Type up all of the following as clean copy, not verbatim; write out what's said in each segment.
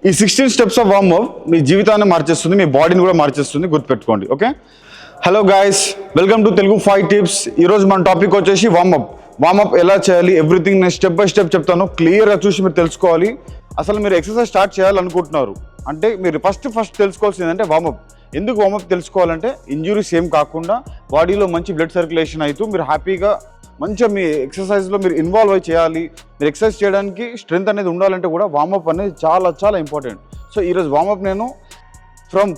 ఈ 16 steps of warm up మీ జీవితాన్ని మార్చేస్తుంది, మీ బాడీని కూడా మార్చేస్తుంది, గుర్తుపెట్టుకోండి. Okay, hello guys, welcome to Telugu 5 tips. ఈరోజు మన టాపిక్ వచ్చేసి వార్మప్ ఎలా చేయాలి, ఎవ్రీథింగ్ నేను స్టెప్ బై స్టెప్ చెప్తాను. క్లియర్గా చూసి మీరు తెలుసుకోవాలి. అసలు మీరు ఎక్సర్సైజ్ స్టార్ట్ చేయాలనుకుంటున్నారు అంటే మీరు ఫస్ట్ తెలుసుకోవాల్సింది ఏంటంటే వార్మప్. ఎందుకు వార్మప్ తెలుసుకోవాలంటే ఇంజురీస్ ఏం కాకుండా బాడీలో మంచి బ్లడ్ సర్క్యులేషన్ అవుతూ మీరు హ్యాపీగా మంచిగా మీ ఎక్సర్సైజ్లో మీరు ఇన్వాల్వ్ అయి చేయాలి. మీరు ఎక్సర్సైజ్ చేయడానికి స్ట్రెంత్ అనేది ఉండాలంటే కూడా వార్మప్ అనేది చాలా చాలా ఇంపార్టెంట్. సో ఈరోజు వార్మప్ నేను from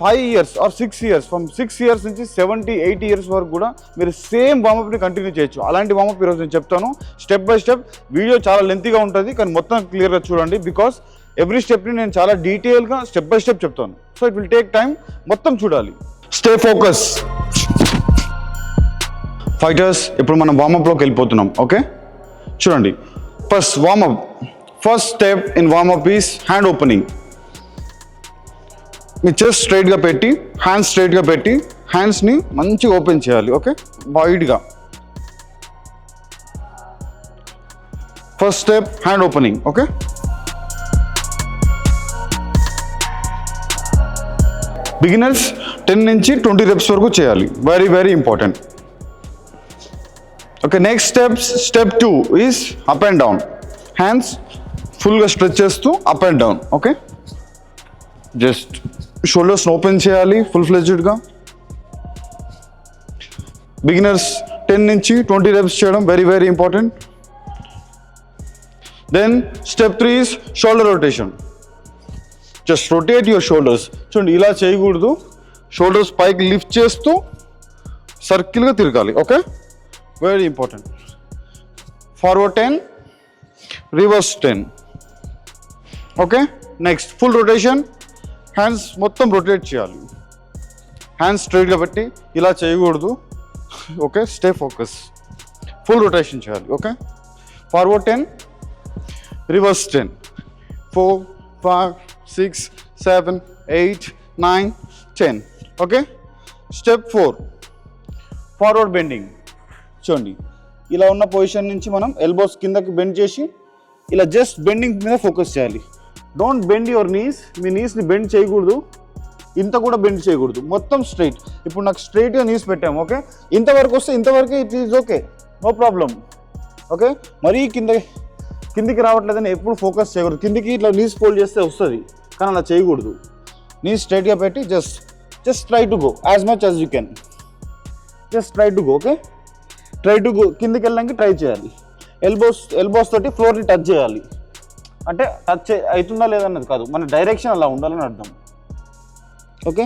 5 years or 6 years, from 6 years నుంచి 70-80 years వరకు కూడా మీరు సేమ్ వార్మప్ని కంటిన్యూ చేయొచ్చు. అలాంటి వార్మప్ ఈరోజు నేను చెప్తాను స్టెప్ బై స్టెప్. వీడియో చాలా లెంతీగా ఉంటుంది కానీ మొత్తం క్లియర్గా చూడండి, బికాస్ ఎవ్రీ స్టెప్ని నేను చాలా డీటెయిల్గా స్టెప్ బై స్టెప్ చెప్తాను. So it will take time, మొత్తం చూడాలి. Stay focus fighters. ఇప్పుడు మనం వార్మప్లోకి వెళ్ళిపోతున్నాం. ఓకే, చూడండి. First step in warmup is hand opening. మీ చెస్ట్ స్ట్రైట్గా పెట్టి, హ్యాండ్స్ స్ట్రైట్గా పెట్టి, హ్యాండ్స్ని మంచిగా ఓపెన్ చేయాలి. ఓకే, వైడ్గా. First step hand opening. Okay, beginners 10 నుంచి 20 reps వరకు చేయాలి. Very very important. Okay, next step 2 is up and down. Hands ఫుల్గా స్ట్రెచ్ చేస్తూ up and down. Okay, just shoulders open చేయాలి ఫుల్ ఫ్లెడ్జ్డ్గా. బిగినర్స్ 10 నుంచి 20 reps చేయడం very very important. Then step 3 is shoulder rotation. Just rotate your shoulders. చూడండి, ఇలా చేయకూడదు. Shoulders పైకి లిఫ్ట్ చేస్తూ సర్కిల్గా తిరగాలి. Okay, very important. Forward 10, reverse 10. Okay, next full rotation. Hands మొత్తం రొటేట్ చేయాలి. హ్యాండ్స్ స్ట్రైట్గా పెట్టి ఇలా చేయకూడదు. Okay, stay focus. Full rotation చేయాలి. Okay, forward 10, reverse 10. 4, 5, 6, 7, 8, 9, 10. Okay, step 4 forward bending. చూడండి, ఇలా ఉన్న పొజిషన్ నుంచి మనం ఎల్బోస్ కిందకి బెండ్ చేసి ఇలా జస్ట్ బెండింగ్ మీద ఫోకస్ చేయాలి. Don't bend your knees. మీ నీస్ని బెండ్ చేయకూడదు, ఇంత కూడా బెండ్ చేయకూడదు, మొత్తం స్ట్రైట్. ఇప్పుడు నాకు స్ట్రైట్గా నీస్ పెట్టాము. ఓకే, ఇంతవరకు వస్తే ఇంతవరకు it is okay, no problem. Okay, మరీ కిందికి రావట్లేదని ఎప్పుడు ఫోకస్ చేయకూడదు. కిందికి ఇట్లా నీస్ ఫోల్డ్ చేస్తే వస్తుంది, కానీ అలా చేయకూడదు. నీస్ స్ట్రైట్గా పెట్టి just try to go as much as you can. Just try to go. Okay, try to go. కిందికి వెళ్ళడానికి ట్రై చేయాలి. ఎల్బోస్ తోటి ఫ్లోర్ని టచ్ చేయాలి. అంటే టచ్ అవుతుందా లేదన్నది కాదు, మన డైరెక్షన్ అలా ఉండాలని అర్థం. ఓకే,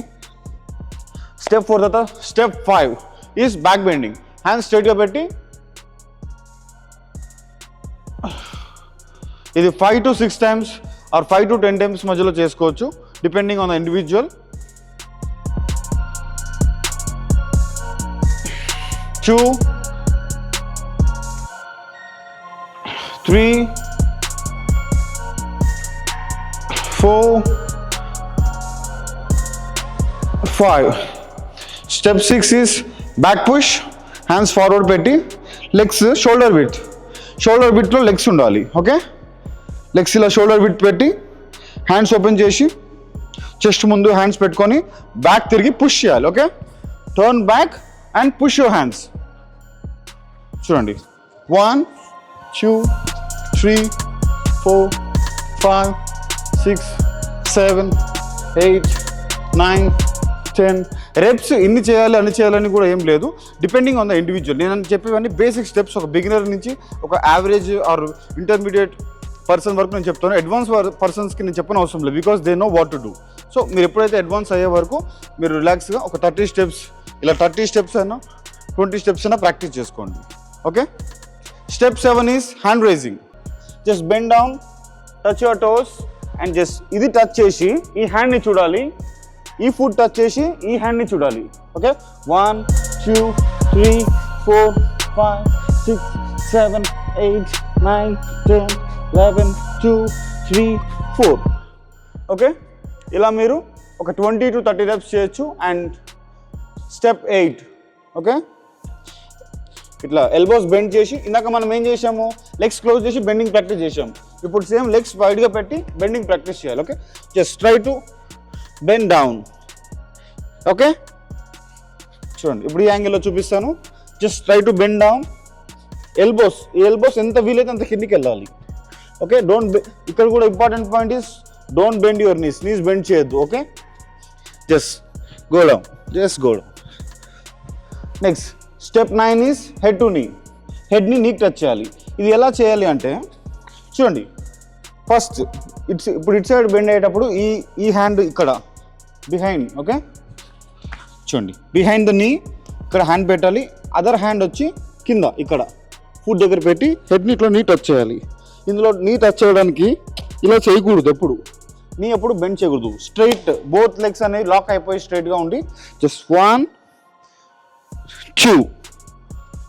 స్టెప్ 4 తర్వాత step 5 is back bending. Hands స్ట్రైట్గా పెట్టి ఇది 5 to 6 times or 5 to 10 times మధ్యలో చేసుకోవచ్చు, depending on the individual. 2, 3, 4, 5. Step 6 is back push. Hands forward పెట్టి లెగ్స్ షోల్డర్ విడ్త్లో లెగ్స్ ఉండాలి. ఓకే, లెగ్స్ ఇలా షోల్డర్ విడ్త్ పెట్టి హ్యాండ్స్ ఓపెన్ చేసి చెస్ట్ ముందు హ్యాండ్స్ పెట్టుకొని బ్యాక్ తిరిగి పుష్ చేయాలి. Okay, turn back and push your hands. చూడండి, 1, 2, 3, 4, 5, 6, 7, 8, 9, 10 reps. ఇన్ని చేయాలి అన్ని చేయాలని కూడా ఏం లేదు, డిపెండింగ్ ఆన్ ద ఇండివిజువల్. నేను చెప్పేవన్నీ బేసిక్ స్టెప్స్. ఒక బిగినర్ నుంచి ఒక యావరేజ్ ఆర్ ఇంటర్మీడియట్ పర్సన్ వరకు నేను చెప్తాను. అడ్వాన్స్ పర్సన్స్కి నేను చెప్పని అవసరం లేదు, because they know what to do. So మీరు ఎప్పుడైతే అడ్వాన్స్ అయ్యే వరకు మీరు రిలాక్స్గా ఒక 30 steps, ఇలా 30 steps అయినా 20 steps అయినా ప్రాక్టీస్ చేసుకోండి. Okay, step 7 is hand raising. Just bend down, touch your toes and just ఇది టచ్ చేసి ఈ హ్యాండ్ని చూడాలి, ఈ ఫుట్ టచ్ చేసి ఈ హ్యాండ్ని చూడాలి. ఓకే, 1, 2, 3, 4, 5, 6, 7, 8, 9, 10, 11, 2, 3, 4. ఓకే, ఇలా మీరు ఒక 20 to 30 reps చేయొచ్చు. And step 8. ఓకే, ఇట్లా ఎల్బోస్ బెండ్ చేసి, ఇందాక మనం ఏం చేసాము, లెగ్స్ క్లోజ్ చేసి బెండింగ్ ప్రాక్టీస్ చేసాము. ఇప్పుడు సేమ్ లెగ్స్ వైడ్గా పెట్టి బెండింగ్ ప్రాక్టీస్ చేయాలి. Okay, just try to bend down. Okay, చూడండి ఇప్పుడు ఈ యాంగిల్లో చూపిస్తాను. Just try to bend down. Elbows, ఈ ఎల్బోస్ ఎంత వీలైతే అంత కిందికి వెళ్ళాలి. ఓకే, ఇక్కడ కూడా important point is don't bend your knees bend చేయొద్దు. Okay, just go down, just go down. Next step 9 is head to నీ. హెడ్ని నీకు టచ్ చేయాలి. ఇది ఎలా చేయాలి అంటే చూడండి, ఫస్ట్ ఇప్పుడు ఇటు సైడ్ బెండ్ అయ్యేటప్పుడు ఈ హ్యాండ్ ఇక్కడ బిహైండ్. ఓకే, చూడండి బిహైండ్ ద నీ ఇక్కడ హ్యాండ్ పెట్టాలి. అదర్ హ్యాండ్ వచ్చి కింద ఇక్కడ ఫుట్ దగ్గర పెట్టి హెడ్ని ఇట్లా నీ టచ్ చేయాలి. ఇందులో నీ టచ్ చేయడానికి ఇలా చేయకూడదు, ఎప్పుడు బెండ్ చేయకూడదు. స్ట్రైట్ బోత్ లెగ్స్ అనేవి లాక్ అయిపోయి స్ట్రైట్గా ఉండి జస్ట్ 1 2.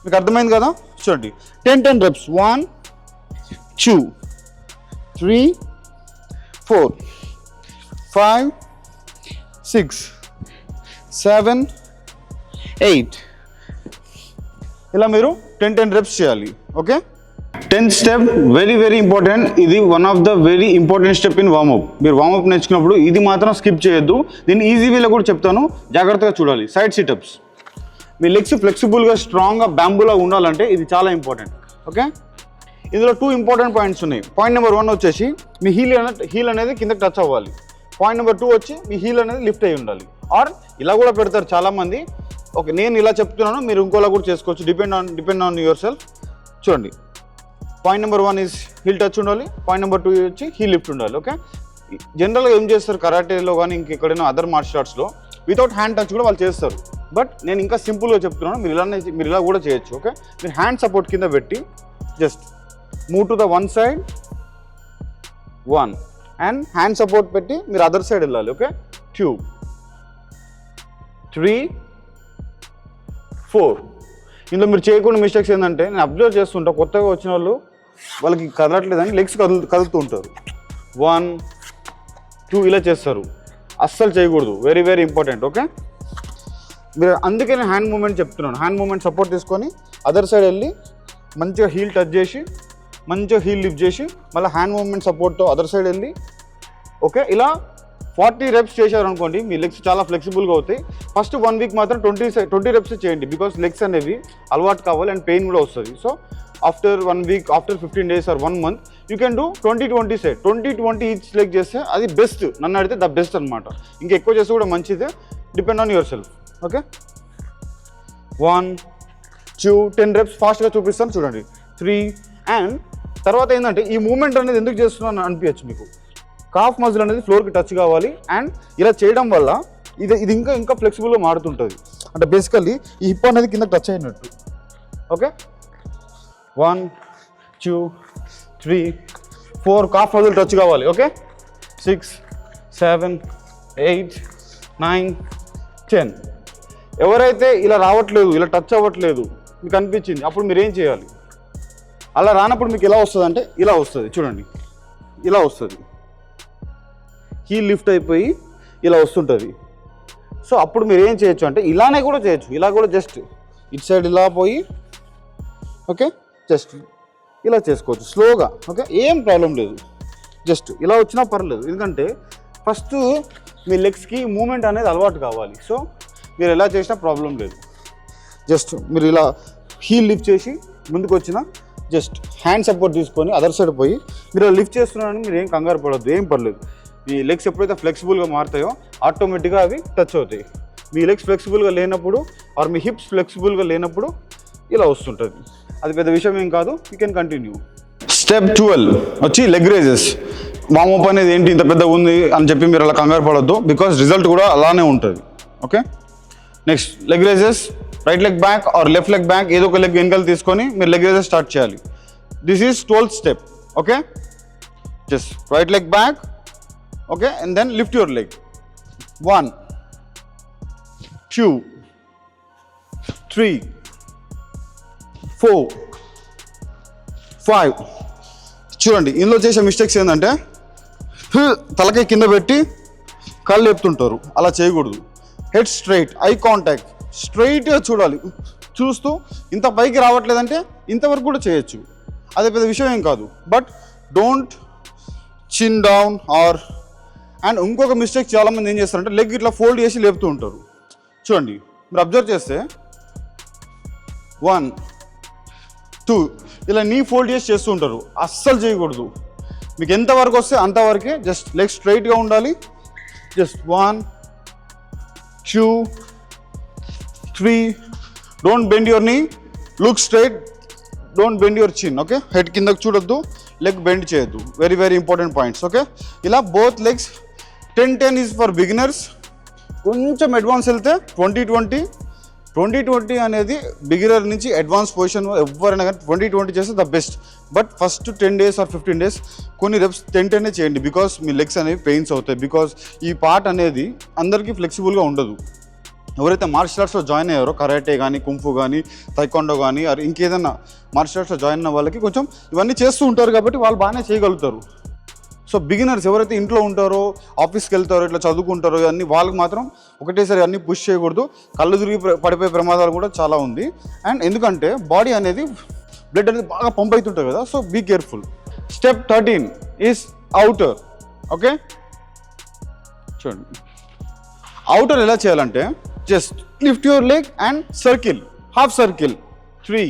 మీకు అర్థమైంది కదా? చూడండి 10 reps. 1 2 3 4 5 6 7 8 ఇలా మీరు 10 reps చేయాలి. Okay, 10th step very very important. ఇది one of the very important step in warmup. మీరు వార్మప్ నేర్చుకున్నప్పుడు ఇది మాత్రం స్కిప్ చేయొద్దు. దీన్ని ఈజీ వేలో కూడా చెప్తాను, జాగ్రత్తగా చూడాలి. Side situps. మీ లెగ్స్ ఫ్లెక్సిబుల్గా స్ట్రాంగ్గా బ్యాంబూలా ఉండాలంటే ఇది చాలా ఇంపార్టెంట్. ఓకే, ఇందులో 2 ఇంపార్టెంట్ పాయింట్స్ ఉన్నాయి. పాయింట్ నెంబర్ 1 వచ్చేసి మీ హీల్ అనేది కిందకి టచ్ అవ్వాలి. పాయింట్ నెంబర్ 2 వచ్చి మీ హీల్ అనేది లిఫ్ట్ అయి ఉండాలి. ఆర్ ఇలా కూడా పెడతారు చాలామంది. ఓకే, నేను ఇలా చెప్తున్నాను, మీరు ఇంకోలా కూడా చేసుకోవచ్చు. Depend on yourself. చూడండి, point number 1 is heel touch ఉండాలి. పాయింట్ నెంబర్ 2 వచ్చి హీల్ లిఫ్ట్ ఉండాలి. ఓకే, జనరల్గా ఏం చేస్తారు కరాటేలో కానీ ఇంకెక్కడైనా అదర్ మార్షల్ ఆర్ట్స్లో వితౌట్ హ్యాండ్ టచ్ కూడా వాళ్ళు చేస్తారు. బట్ నేను ఇంకా సింపుల్గా చెప్తున్నాను, మీరు ఇలా కూడా చేయొచ్చు. ఓకే, మీరు హ్యాండ్ సపోర్ట్ కింద పెట్టి just move to the one side 1 and hand support పెట్టి మీరు అదర్ సైడ్ వెళ్ళాలి. ఓకే, 2 3 4. ఇందులో మీరు చేయకుండా మిస్టేక్స్ ఏంటంటే, నేను అబ్జర్వ్ చేస్తుంటా కొత్తగా వచ్చిన వాళ్ళకి కదలట్లేదని లెగ్స్ కదులుతూ ఉంటారు. 1 2 ఇలా చేస్తారు. అస్సలు చేయకూడదు, వెరీ వెరీ ఇంపార్టెంట్. ఓకే, మీరు అందుకే నేను హ్యాండ్ మూమెంట్ చెప్తున్నాను. హ్యాండ్ మూమెంట్ సపోర్ట్ తీసుకొని అదర్ సైడ్ వెళ్ళి మంచిగా హీల్ టచ్ చేసి మంచిగా హీల్ లిఫ్ట్ చేసి మళ్ళీ హ్యాండ్ మూమెంట్ సపోర్ట్తో అదర్ సైడ్ వెళ్ళి. ఓకే, ఇలా 40 reps చేశారు అనుకోండి, మీ లెగ్స్ చాలా ఫ్లెక్సిబుల్గా అవుతాయి. ఫస్ట్ 1 వీక్ మాత్రం 20 reps చేయండి. బికాస్ లెగ్స్ అనేవి అలవాటు కావాలి అండ్ పెయిన్ కూడా వస్తుంది. So after 1 week, after 15 days or 1 month you can do 20-20 set. 20-20 each leg చేస్తే అది బెస్ట్. నన్ను అడిగితే ద బెస్ట్ అనమాట. ఇంకా ఎక్కువ చేస్తే కూడా మంచిదే, depend on your self. Okay, 1 2 10 reps ఫాస్ట్గా చూపిస్తాను చూడండి. 3 అండ్ తర్వాత ఏంటంటే ఈ మూమెంట్ అనేది ఎందుకు చేస్తున్నాను అనిపించచ్చు మీకు. కాఫ్ మజిల్ అనేది ఫ్లోర్కి టచ్ కావాలి అండ్ ఇలా చేయడం వల్ల ఇది ఇంకా ఫ్లెక్సిబుల్గా మారుతుంటుంది. అంటే బేసికల్లీ ఈ హిప్ అనేది కింద టచ్ అయినట్టు. ఓకే, 1 2 3 4 కాఫ్ మజిల్ టచ్ కావాలి. ఓకే, 6 7 8 9 10. ఎవరైతే ఇలా రావట్లేదు, ఇలా టచ్ అవ్వట్లేదు మీకు అనిపించింది, అప్పుడు మీరు ఏం చేయాలి? అలా రానప్పుడు మీకు ఎలా వస్తుంది అంటే ఇలా వస్తుంది. చూడండి, ఇలా వస్తుంది. హీల్ లిఫ్ట్ అయిపోయి ఇలా వస్తుంటుంది. సో అప్పుడు మీరు ఏం చేయొచ్చు అంటే ఇలానే కూడా చేయొచ్చు. ఇలా కూడా జస్ట్ ఇటు సైడ్ ఇలా పోయి ఓకే జస్ట్ ఇలా చేసుకోవచ్చు స్లోగా. ఓకే, ఏం ప్రాబ్లం లేదు. జస్ట్ ఇలా వచ్చినా పర్లేదు, ఎందుకంటే ఫస్ట్ మీ లెగ్స్కి మూమెంట్ అనేది అలవాటు కావాలి. సో మీరు ఎలా చేసినా ప్రాబ్లం లేదు. జస్ట్ మీరు ఇలా హీల్ లిఫ్ట్ చేసి ముందుకు వచ్చిన జస్ట్ హ్యాండ్ సపోర్ట్ తీసుకొని అదర్ సైడ్ పోయి మీరు లిఫ్ట్ చేస్తున్నారని మీరు ఏం కంగారు పడద్దు, ఏం పర్లేదు. మీ లెగ్స్ ఎప్పుడైతే ఫ్లెక్సిబుల్గా మారుతాయో ఆటోమేటిక్గా అవి టచ్ అవుతాయి. మీ లెగ్స్ ఫ్లెక్సిబుల్గా లేనప్పుడు ఆర్ మీ హిప్స్ ఫ్లెక్సిబుల్గా లేనప్పుడు ఇలా వస్తుంటుంది. అది పెద్ద విషయం ఏం కాదు. You can continue. స్టెప్ 12 వచ్చి లెగ్ రైజెస్. వార్మప్ అనేది ఏంటి ఇంత పెద్దగా ఉంది అని చెప్పి మీరు అలా కంగారు పడొద్దు, బికాస్ రిజల్ట్ కూడా అలానే ఉంటుంది. Okay, next leg raises. Right leg back or left leg back, ఏదో ఒక లెగ్ వెనకాల తీసుకొని మీరు లెగ్ రైజెస్ స్టార్ట్ చేయాలి. This is 12th step. Okay, just right leg back. Okay, and then lift your leg. 1 2 3 4 5. చూడండి, ఇందులో చేసే మిస్టేక్స్ ఏంటంటే తలకాయ కింద పెట్టి కళ్ళు లేపుతుంటారు. అలా చేయకూడదు. హెడ్ స్ట్రైట్, ఐ కాంటాక్ట్, స్ట్రైట్గా చూడాలి. చూస్తూ ఇంత పైకి రావట్లేదంటే ఇంతవరకు కూడా చేయొచ్చు, అదే పెద్ద విషయం ఏం కాదు. బట్ డోంట్ చిన్ డౌన్ ఆర్. అండ్ ఇంకొక మిస్టేక్ చాలామంది ఏం చేస్తారంటే లెగ్ ఇట్లా ఫోల్డ్ చేసి లేపుతూ ఉంటారు. చూడండి, మీరు అబ్జర్వ్ చేస్తే 1 2 ఇలా నీ ఫోల్డ్ చేసి చేస్తూ ఉంటారు. అస్సలు చేయకూడదు. మీకు ఎంతవరకు వస్తే అంతవరకే. జస్ట్ లెగ్ స్ట్రైట్గా ఉండాలి. Just 1 2 3. Don't bend your knee, look straight, don't bend your chin. Okay, head కిందకు చూడొద్దు, లెగ్ బెండ్ చేయొద్దు. Very very important points. Okay, ఇలా both legs 10-10 is for beginners. కొంచెం అడ్వాన్స్ వెళ్తే 20-20 అనేది బిగినర్ నుంచి అడ్వాన్స్ పొజిషన్ ఎవరైనా కానీ 20-20 చేస్తే the best. But first 10 days or 15 days కొన్ని రెప్స్ 10-10 చేయండి. బికాస్ మీ లెగ్స్ అనేవి పెయిన్స్ అవుతాయి. బికాస్ ఈ పార్ట్ అనేది అందరికీ ఫ్లెక్సిబుల్గా ఉండదు. ఎవరైతే మార్షల్ ఆర్ట్స్లో జాయిన్ అయ్యారో, కరాటే కానీ, కుంఫు కానీ, తైక్వాండో కానీ, ఆర్ ఇంకేదైనా మార్షల్ ఆర్ట్స్లో జాయిన్ అయిన వాళ్ళకి కొంచెం ఇవన్నీ చేస్తూ ఉంటారు కాబట్టి వాళ్ళు బాగానే చేయగలుగుతారు. సో బిగినర్స్ ఎవరైతే ఇంట్లో ఉంటారో, ఆఫీస్కి వెళ్తారో, ఇట్లా చదువుకుంటారో, ఇవన్నీ వాళ్ళకి మాత్రం ఒకటేసారి అన్నీ పుష్ చేయకూడదు. కళ్ళు తిరిగి పడిపోయే ప్రమాదాలు కూడా చాలా ఉంది. అండ్ ఎందుకంటే బాడీ అనేది బ్లడ్ అనేది బాగా పంప్ అవుతుంటుంది కదా, so be careful. Step 13 is outer. Okay, చూడండి, అవుటర్ ఎలా చేయాలంటే just lift your leg and circle, half circle. 3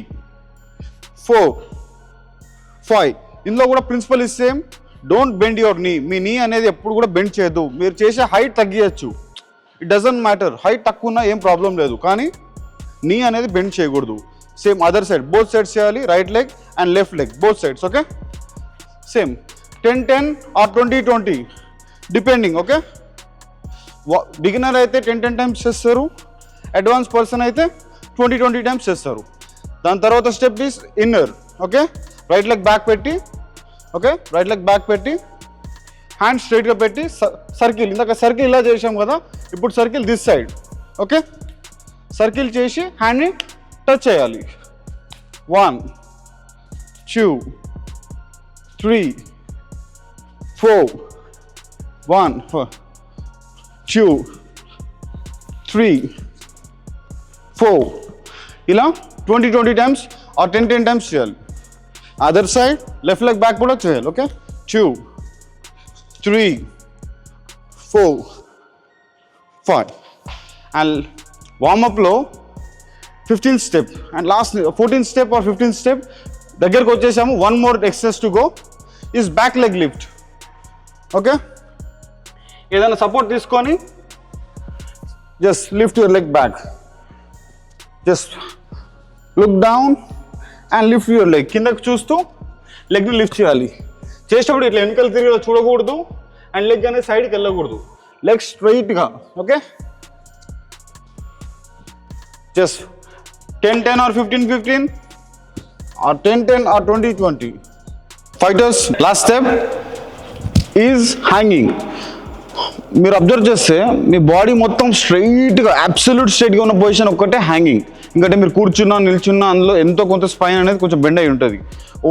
4 5. ఇందులో కూడా principle is same. Don't bend your knee. మీ నీ అనేది ఎప్పుడు కూడా బెండ్ చేయొద్దు. మీరు చేసే హైట్ తగ్గియచ్చు, ఇట్ డజంట్ మ్యాటర్. హైట్ తక్కువ ఉన్నా ఏం ప్రాబ్లం లేదు, కానీ నీ అనేది బెండ్ చేయకూడదు. Same other side, both sides చేయాలి. Right leg and left leg, both sides. Okay, same 10-10 or 20-20 depending. Okay, beginner అయితే 10-10 టైమ్స్ చేస్తారు, అడ్వాన్స్ పర్సన్ అయితే 20-20 టైమ్స్ చేస్తారు. దాని తర్వాత step is inner. Okay, right leg back పెట్టి, ఓకే, రైట్ లెగ్ బ్యాక్ పెట్టి, hand స్ట్రైట్గా పెట్టి సర్కిల్. ఇందాక సర్కిల్ ఇలా చేసాం కదా, ఇప్పుడు circle this side. Okay, circle చేసి హ్యాండ్ని టచ్ చేయాలి. 1 2 3 4 1 2 3 4 ఇలా 20-20 టైమ్స్ ఆర్ 10-10 టైమ్స్ చేయాలి. Other side left leg back కూడా చేయాలి. ఓకే, 2 3 4 5. అండ్ వార్మప్లో 15th step and last 14th step or 15th step దగ్గరకు వచ్చేసాము. 1 more exercise to go is back leg lift. Okay, ఏదైనా సపోర్ట్ తీసుకొని just lift your leg back. Just look down and lift your leg. కిందకు చూస్తూ లెగ్ని lift చేయాలి. చేసేటప్పుడు ఇట్లా వెనకాల తిరిగి చూడకూడదు అండ్ లెగ్ అనేది సైడ్కి వెళ్ళకూడదు. లెగ్ స్ట్రైట్గా. Okay, just 10-10 or 15-15 or 10-10 or 20-20. Fighters last step is hanging. మీరు అబ్జర్వ్ చేస్తే మీ బాడీ మొత్తం స్ట్రైట్గా, అబ్సల్యూట్ స్ట్రైట్గా ఉన్న పొజిషన్ ఒక్కటే హ్యాంగింగ్. ఎందుకంటే మీరు కూర్చున్నా, నిల్చున్నా అందులో ఎంతో కొంత స్పైన్ అనేది కొంచెం బెండ్ అయి ఉంటుంది.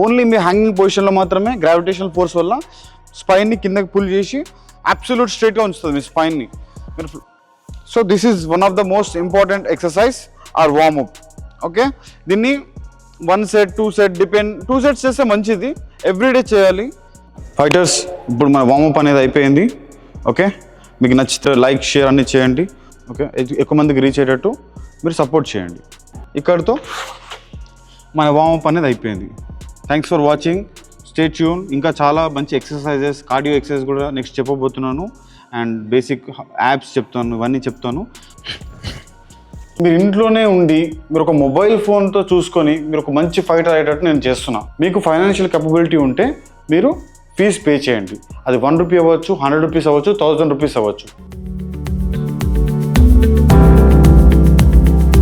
ఓన్లీ మీ హ్యాంగింగ్ పొజిషన్లో మాత్రమే గ్రావిటేషనల్ ఫోర్స్ వల్ల స్పైన్ని కిందకి పుల్ చేసి అబ్సల్యూట్ స్ట్రైట్గా ఉంచుతుంది మీ స్పైన్ని. So this is one of the most important exercise or warmup. Okay, దీన్ని 1 set 2 set డిపెండ్ 2 sets చేస్తే మంచిది. ఎవ్రీడే చేయాలి. ఫైటర్స్, ఇప్పుడు మన వార్మప్ అనేది అయిపోయింది. ఓకే, మీకు నచ్చితే లైక్, షేర్ అన్నీ చేయండి. ఓకే, ఎక్కువ మందికి రీచ్ అయ్యేటట్టు మీరు సపోర్ట్ చేయండి. ఇక్కడితో మన వార్మప్ అనేది అయిపోయింది. Thanks for watching. Stay tune. ఇంకా చాలా మంచి ఎక్సర్సైజెస్, కార్డియో ఎక్సర్సైజ్ కూడా నెక్స్ట్ చెప్పబోతున్నాను. అండ్ బేసిక్ యాప్స్ చెప్తాను, ఇవన్నీ చెప్తాను. మీరు ఇంట్లోనే ఉండి మీరు ఒక మొబైల్ ఫోన్తో చూసుకొని మీరు ఒక మంచి ఫైటర్ అయ్యేటట్టు నేను చేస్తున్నా. మీకు ఫైనాన్షియల్ కేపబిలిటీ ఉంటే మీరు ఫీజు పే చేయండి. అది 1 రూపీ అవ్వచ్చు, 100 రూపీస్ అవ్వచ్చు, 1000 రూపీస్ అవ్వచ్చు.